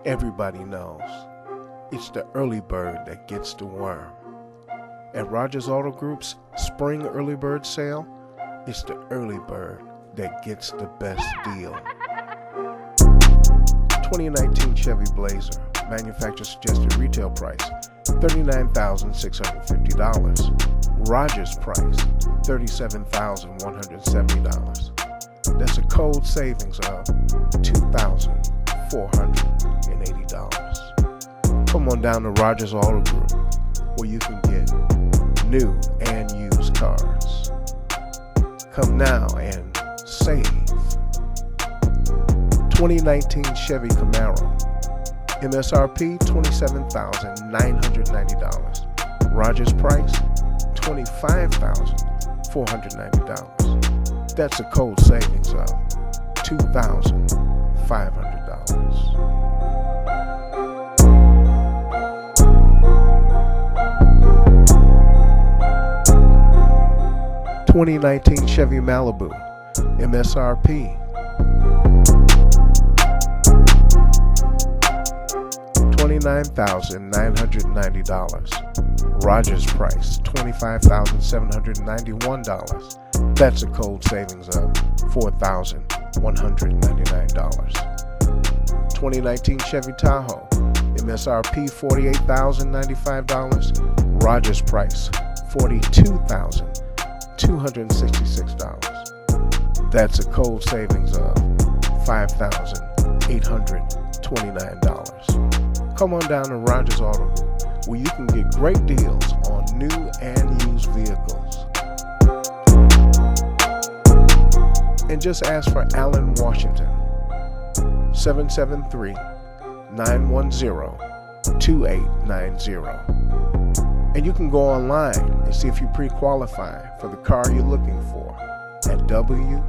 Everybody knows it's the early bird that gets the worm. At Rogers Auto Group's Spring Early Bird Sale, it's the early bird that gets the best deal. 2019 Chevy Blazer, manufacturer suggested retail price $39,650. Rogers price $37,170. That's a cold savings of $2,480. Come on down to Rogers Auto Group, where you can get new and used cars. Come now and save. 2019 Chevy Camaro, MSRP $27,990. Rogers price $25,490. That's a cold savings of $2,500. 2019 Chevy Malibu, MSRP $29,990. Rogers price $25,791. That's a cold savings of $4,199. 2019 Chevy Tahoe, MSRP $48,095. Rogers price $42,266. That's a cold savings of $5,829. Come on down to Rogers Auto Group, where you can get great deals on new and used vehicles. And just ask for Alan Washington, 773-910-2890. And you can go online and see if you pre-qualify for the car you're looking for at www.awapp.biz.